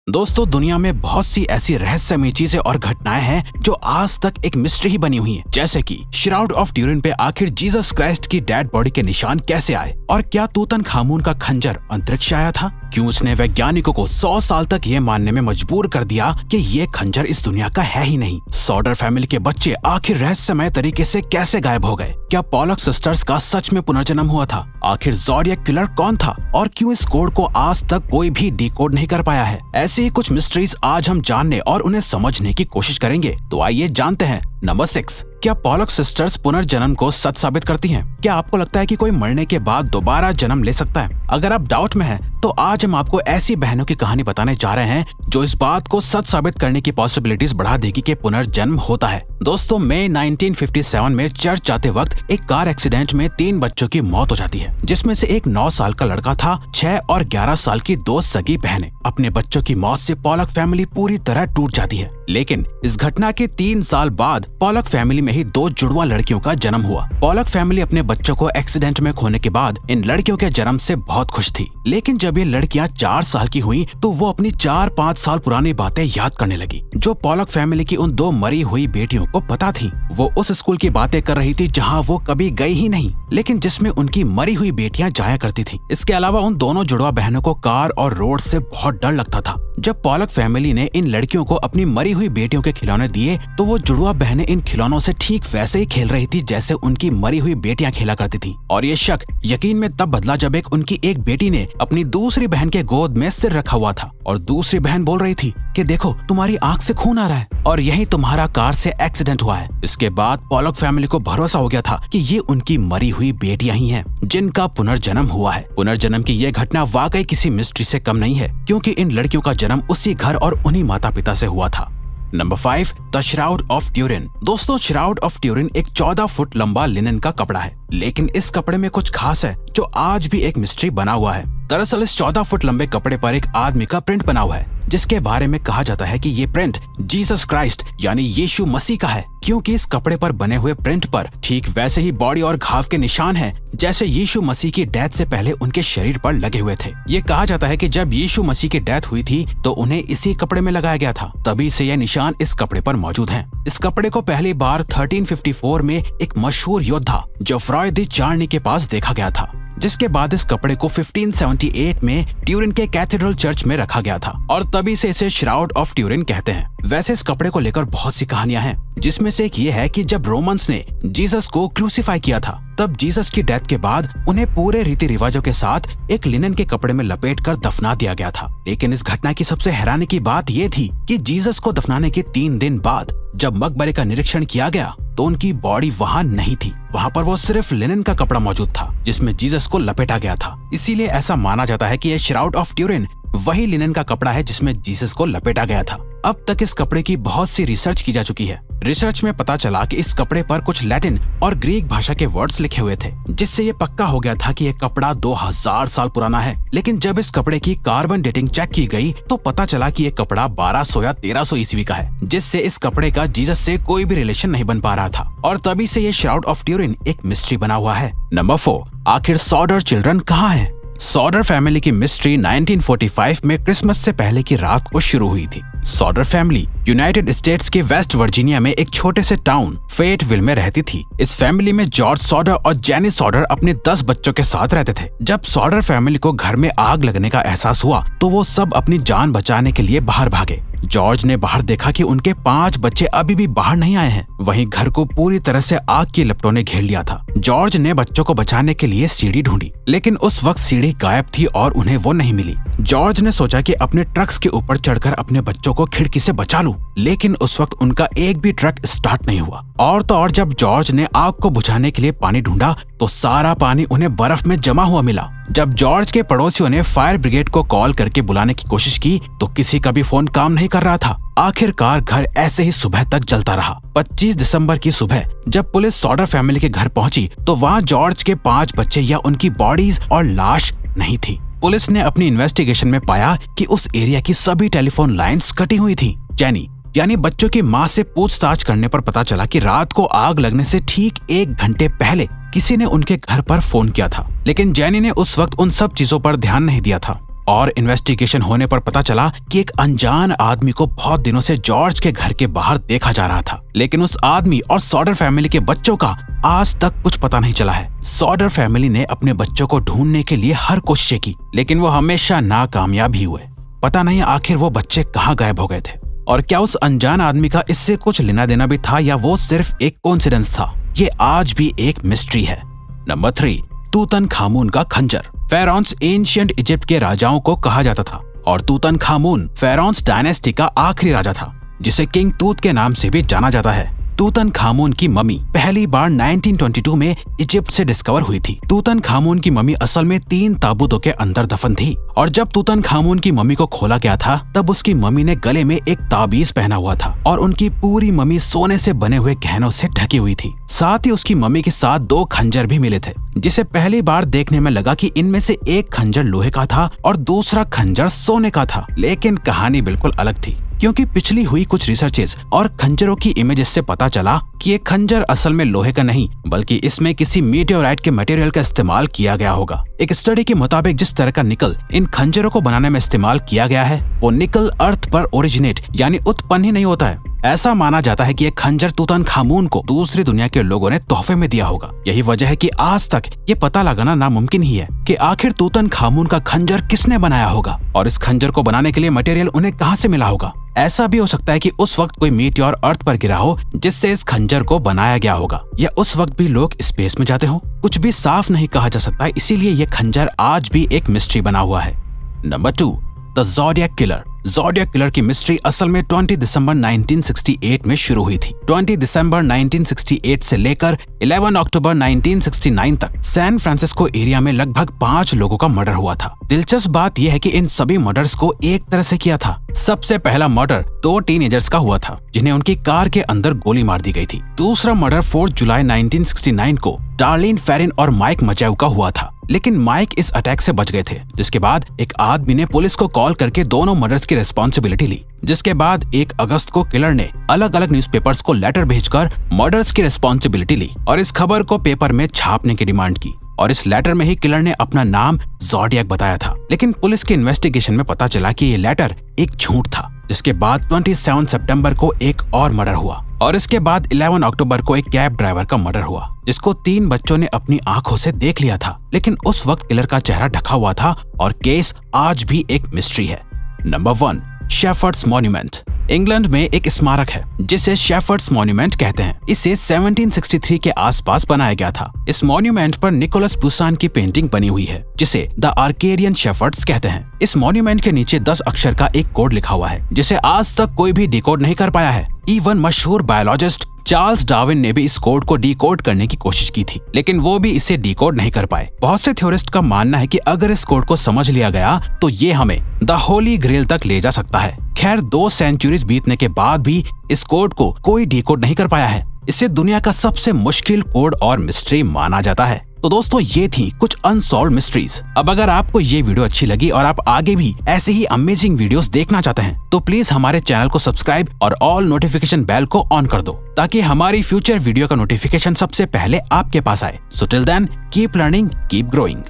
दोस्तों, दुनिया में बहुत सी ऐसी रहस्यमय चीजें और घटनाएं हैं जो आज तक एक मिस्ट्री ही बनी हुई हैं। जैसे कि श्राउड ऑफ ट्यूरिन पे आखिर जीसस क्राइस्ट की डेड बॉडी के निशान कैसे आए, और क्या तूतनखामून का खंजर अंतरिक्ष आया था, क्यों उसने वैज्ञानिकों को 100 साल तक ये मानने में मजबूर कर दिया कि ये खंजर इस दुनिया का है ही नहीं। सॉडर फैमिली के बच्चे आखिर रहस्यमय तरीके से कैसे गायब हो गए, क्या पॉलक सिस्टर्स का सच में पुनर्जन्म हुआ था, आखिर ज़ोडिएक किलर कौन था, और क्यों इस कोड को आज तक कोई भी डिकोड नहीं कर पाया है। ऐसी ही कुछ मिस्ट्रीज आज हम जानने और उन्हें समझने की कोशिश करेंगे। तो आइए जानते हैं। नंबर 6, क्या पॉलक सिस्टर्स पुनर्जन्म को सच साबित करती हैं? क्या आपको लगता है कि कोई मरने के बाद दोबारा जन्म ले सकता है? अगर आप डाउट में हैं, तो आज हम आपको ऐसी बहनों की कहानी बताने जा रहे हैं जो इस बात को सच साबित करने की पॉसिबिलिटीज बढ़ा देगी कि पुनर्जन्म होता है। दोस्तों, मई 1957 में चर्च जाते वक्त एक कार एक्सीडेंट में 3 बच्चों की मौत हो जाती है, जिसमें से एक 9 साल का लड़का था, 6 और 11 साल की 2 सगी बहनें। अपने बच्चों की मौत से पॉलक फैमिली पूरी तरह टूट जाती है। लेकिन इस घटना के 3 साल बाद पॉलक फैमिली में ही 2 जुड़वा लड़कियों का जन्म हुआ। पॉलक फैमिली अपने बच्चों को एक्सीडेंट में खोने के बाद इन लड़कियों के जन्म से बहुत खुश थी। लेकिन जब ये लड़कियां 4 साल की हुई तो वो अपनी 4-5 साल पुरानी बातें याद करने लगी, जो पॉलक फैमिली की उन 2 मरी हुई बेटियों को पता थी। वो उस स्कूल की बातें कर रही थी जहाँ वो कभी गई ही नहीं, लेकिन जिसमें उनकी मरी हुई बेटियां जाया करती थी। इसके अलावा उन दोनों जुड़वा बहनों को कार और रोड से बहुत डर लगता था। जब पॉलक फैमिली ने इन लड़कियों को अपनी मरी हुई बेटियों के खिलौने दिए, तो वो जुड़वा बहनें इन खिलौनों से ठीक वैसे ही खेल रही थी जैसे उनकी मरी हुई बेटियां खेला करती थी। और ये शक यकीन में तब बदला जब उनकी एक बेटी ने अपनी दूसरी बहन के गोद में सिर रखा हुआ था, और दूसरी बहन बोल रही थी कि देखो, तुम्हारी आंख से खून आ रहा है और यही तुम्हारा कार से एक्सीडेंट हुआ है। इसके बाद पॉलक फैमिली को भरोसा हो गया था कि ये उनकी मरी हुई बेटियां ही हैं, जिनका पुनर्जन्म हुआ है। पुनर्जन्म की ये घटना वाकई किसी मिस्ट्री से कम नहीं है, क्योंकि इन लड़कियों का जन्म उसी घर और उन्हीं माता पिता से हुआ था। Number 5, the shroud of Turin. दोस्तों, श्राउड ऑफ ट्यूरिन एक 14 फुट लंबा लिनन का कपड़ा है, लेकिन इस कपड़े में कुछ खास है जो आज भी एक मिस्ट्री बना हुआ है। दरअसल इस 14 फुट लंबे कपड़े पर एक आदमी का प्रिंट बना हुआ है, जिसके बारे में कहा जाता है कि ये प्रिंट जीसस क्राइस्ट यानी यीशु मसीह का है, क्योंकि इस कपड़े पर बने हुए प्रिंट पर ठीक वैसे ही बॉडी और घाव के निशान हैं जैसे यीशु मसीह की डेथ से पहले उनके शरीर पर लगे हुए थे। ये कहा जाता है कि जब यीशु मसीह की डेथ हुई थी तो उन्हें इसी कपड़े में लगाया गया था, तभी से ये निशान इस कपड़े पर मौजूद हैं। इस कपड़े को पहली बार 1354 में एक मशहूर योद्धा जोफ्रॉय दी चार्नी के पास देखा गया था, जिसके बाद इस कपड़े को 1578 में ट्यूरिन के कैथेड्रल चर्च में रखा गया था, और तभी से इसे श्राउड ऑफ ट्यूरिन कहते हैं। वैसे इस कपड़े को लेकर बहुत सी कहानियां हैं, जिसमें से एक ये है कि जब रोमन्स ने जीसस को क्रूसीफाई किया था, तब जीसस की डेथ के बाद उन्हें पूरे रीति रिवाजों के साथ एक लिनन के कपड़े में लपेट कर दफना दिया गया था। लेकिन इस घटना की सबसे हैरानी की बात ये थी कि जीसस को दफनाने के 3 दिन बाद जब मकबरे का निरीक्षण किया गया तो उनकी बॉडी वहाँ नहीं थी। वहाँ पर वो सिर्फ लिनन का कपड़ा मौजूद था जिसमें जीसस को लपेटा गया था। इसीलिए ऐसा माना जाता है कि ये श्राउड ऑफ ट्यूरिन वही लिनन का कपड़ा है जिसमें जीसस को लपेटा गया था। अब तक इस कपड़े की बहुत सी रिसर्च की जा चुकी है। रिसर्च में पता चला कि इस कपड़े पर कुछ लैटिन और ग्रीक भाषा के वर्ड्स लिखे हुए थे, जिससे ये पक्का हो गया था कि ये कपड़ा 2000 साल पुराना है। लेकिन जब इस कपड़े की कार्बन डेटिंग चेक की गई तो पता चला कि ये कपड़ा 1200 या 1300 ईस्वी का है, जिससे इस कपड़े का जीसस से कोई भी रिलेशन नहीं बन पा रहा था, और तभी से ये श्राउड ऑफ ट्यूरिन एक मिस्ट्री बना हुआ है। नंबर 4, आखिर सॉडर चिल्ड्रन कहाँ है? सॉडर फैमिली की मिस्ट्री 1945 में क्रिसमस से पहले की रात को शुरू हुई थी। सॉडर फैमिली यूनाइटेड स्टेट्स के वेस्ट वर्जीनिया में एक छोटे से टाउन फेटविल में रहती थी। इस फैमिली में जॉर्ज सॉडर और जेनी सॉडर अपने 10 बच्चों के साथ रहते थे। जब सॉडर फैमिली को घर में आग लगने का एहसास हुआ तो वो सब अपनी जान बचाने के लिए बाहर भागे। जॉर्ज ने बाहर देखा कि उनके 5 बच्चे अभी भी बाहर नहीं आए हैं। वहीं घर को पूरी तरह से आग की लपटों ने घेर लिया था। जॉर्ज ने बच्चों को बचाने के लिए सीढ़ी ढूंढी, लेकिन उस वक्त सीढ़ी गायब थी और उन्हें वो नहीं मिली। जॉर्ज ने सोचा कि अपने ट्रक्स के ऊपर चढ़कर अपने बच्चों को खिड़की से बचा लूं, लेकिन उस वक्त उनका एक भी ट्रक स्टार्ट नहीं हुआ। और तो और जब जॉर्ज ने आग को बुझाने के लिए पानी ढूंढा तो सारा पानी उन्हें बर्फ में जमा हुआ मिला। जब जॉर्ज के पड़ोसियों ने फायर ब्रिगेड को कॉल करके बुलाने की कोशिश की तो किसी का भी फोन काम नहीं कर रहा था। आखिरकार घर ऐसे ही सुबह तक जलता रहा। 25 दिसंबर की सुबह जब पुलिस सॉडर फैमिली के घर पहुंची तो वहां जॉर्ज के 5 बच्चे या उनकी बॉडीज और लाश नहीं थी। पुलिस ने अपनी इन्वेस्टिगेशन में पाया कि उस एरिया की सभी टेलीफोन लाइंस कटी हुई थी। जेनी यानी बच्चों की मां से पूछताछ करने पर पता चला कि रात को आग लगने से ठीक 1 घंटे पहले किसी ने उनके घर पर फोन किया था, लेकिन जेनी ने उस वक्त उन सब चीजों पर ध्यान नहीं दिया था। और इन्वेस्टिगेशन होने पर पता चला कि एक अनजान आदमी को बहुत दिनों से जॉर्ज के घर के बाहर देखा जा रहा था, लेकिन उस आदमी और सॉडर फैमिली के बच्चों का आज तक कुछ पता नहीं चला है। सॉडर फैमिली ने अपने बच्चों को ढूंढने के लिए हर कोशिश की, लेकिन वो हमेशा नाकामयाब ही हुए। पता नहीं आखिर वो बच्चे कहाँ गायब हो गए थे, और क्या उस अनजान आदमी का इससे कुछ लेना देना भी था या वो सिर्फ एक कोइंसिडेंस था? ये आज भी एक मिस्ट्री है। नंबर 3, तूतनखामुन का खंजर। फेरोन्स एंशिएंट इजिप्ट के राजाओं को कहा जाता था और तूतनखामुन फेरोन्स डायनेस्टी का आखिरी राजा था, जिसे किंग तूत के नाम से भी जाना जाता है। तूतनखामुन की मम्मी पहली बार 1922 में इजिप्ट से डिस्कवर हुई थी। तूतनखामुन की मम्मी असल में 3 ताबूतों के अंदर दफन थी, और जब तूतनखामुन की मम्मी को खोला गया था तब उसकी मम्मी ने गले में एक ताबीज पहना हुआ था और उनकी पूरी मम्मी सोने से बने हुए गहनों से ढकी हुई थी। साथ ही उसकी मम्मी के साथ 2 खंजर भी मिले थे, जिसे पहली बार देखने में लगा कि इनमें से एक खंजर लोहे का था और दूसरा खंजर सोने का था। लेकिन कहानी बिल्कुल अलग थी, क्योंकि पिछली हुई कुछ रिसर्चेस और खंजरों की इमेजेस से पता चला कि ये खंजर असल में लोहे का नहीं, बल्कि इसमें किसी मीटियोराइट के मटेरियल का इस्तेमाल किया गया होगा। एक स्टडी के मुताबिक जिस तरह का निकल इन खंजरों को बनाने में इस्तेमाल किया गया है, वो निकल अर्थ पर ओरिजिनेट यानी उत्पन्न ही नहीं होता है। ऐसा माना जाता है कि ये खंजर तूतनखामुन को दूसरी दुनिया के लोगों ने तोहफे में दिया होगा। यही वजह है कि आज तक ये पता लगाना नामुमकिन ही है कि आखिर तूतनखामुन का खंजर किसने बनाया होगा और इस खंजर को बनाने के लिए मटेरियल उन्हें कहां से मिला होगा। ऐसा भी हो सकता है कि उस वक्त कोई मीटियोर अर्थ पर गिरा हो जिससे इस खंजर को बनाया गया होगा, या उस वक्त भी लोग स्पेस में जाते हो। कुछ भी साफ नहीं कहा जा सकता, इसीलिए ये खंजर आज भी एक मिस्ट्री बना हुआ है। Number 2, the zodiac killer. Zodiac killer की मिस्ट्री असल में 20 दिसंबर 1968 में शुरू हुई थी। 20 दिसंबर 1968 से लेकर 11 अक्टूबर 1969 तक सैन फ्रांसिस्को एरिया में लगभग 5 लोगों का मर्डर हुआ था। दिलचस्प बात यह है कि इन सभी मर्डर्स को एक तरह से किया था। सबसे पहला मर्डर 2 टीनेजर्स का हुआ था, जिन्हें उनकी कार के अंदर गोली मार दी गई थी। दूसरा मर्डर 4 जुलाई 1969 को डार्लिन फेरिन और माइक मचेव का हुआ था, लेकिन माइक इस अटैक से बच गए थे। जिसके बाद एक आदमी ने पुलिस को कॉल करके दोनों मर्डर्स की रिस्पॉन्सिबिलिटी ली। जिसके बाद 1 अगस्त को किलर ने अलग अलग न्यूज़पेपर्स को लेटर भेजकर मर्डर्स की रिस्पॉन्सिबिलिटी ली और इस खबर को पेपर में छापने की डिमांड की, और इस लेटर में ही किलर ने अपना नाम ज़ोडिएक बताया था। लेकिन पुलिस के इन्वेस्टिगेशन में पता चला कि ये लेटर एक झूठ था। जिसके बाद 27 सितंबर को एक और मर्डर हुआ, और इसके बाद 11 अक्टूबर को एक कैब ड्राइवर का मर्डर हुआ, जिसको 3 बच्चों ने अपनी आंखों से देख लिया था। लेकिन उस वक्त किलर का चेहरा ढका हुआ था और केस आज भी एक मिस्ट्री है। Number 1, shepherd's monument. इंग्लैंड में एक स्मारक है जिसे शेफर्ड्स मॉन्यूमेंट कहते हैं। इसे 1763 के आसपास बनाया गया था। इस मॉन्यूमेंट पर निकोलस बुसान की पेंटिंग बनी हुई है, जिसे द आर्केडियन शेफर्ड्स कहते हैं। इस मॉन्यूमेंट के नीचे 10 अक्षर का एक कोड लिखा हुआ है, जिसे आज तक कोई भी डिकोड नहीं कर पाया है। इवन मशहूर बायोलॉजिस्ट चार्ल्स डार्विन ने भी इस कोड को डिकोड करने की कोशिश की थी, लेकिन वो भी इसे डिकोड नहीं कर पाए। बहुत से थ्योरिस्ट का मानना है कि अगर इस कोड को समझ लिया गया तो ये हमें द होली ग्रेल तक ले जा सकता है। खैर 2 सेंचुरीज बीतने के बाद भी इस कोड को कोई डिकोड नहीं कर पाया है। इसे दुनिया का सबसे मुश्किल कोड और मिस्ट्री माना जाता है। तो दोस्तों, ये थी कुछ अनसॉल्व्ड मिस्ट्रीज। अब अगर आपको ये वीडियो अच्छी लगी और आप आगे भी ऐसे ही अमेजिंग वीडियोस देखना चाहते हैं तो प्लीज हमारे चैनल को सब्सक्राइब और ऑल नोटिफिकेशन बेल को ऑन कर दो, ताकि हमारी फ्यूचर वीडियो का नोटिफिकेशन सबसे पहले आपके पास आए। So till then, keep learning, keep growing.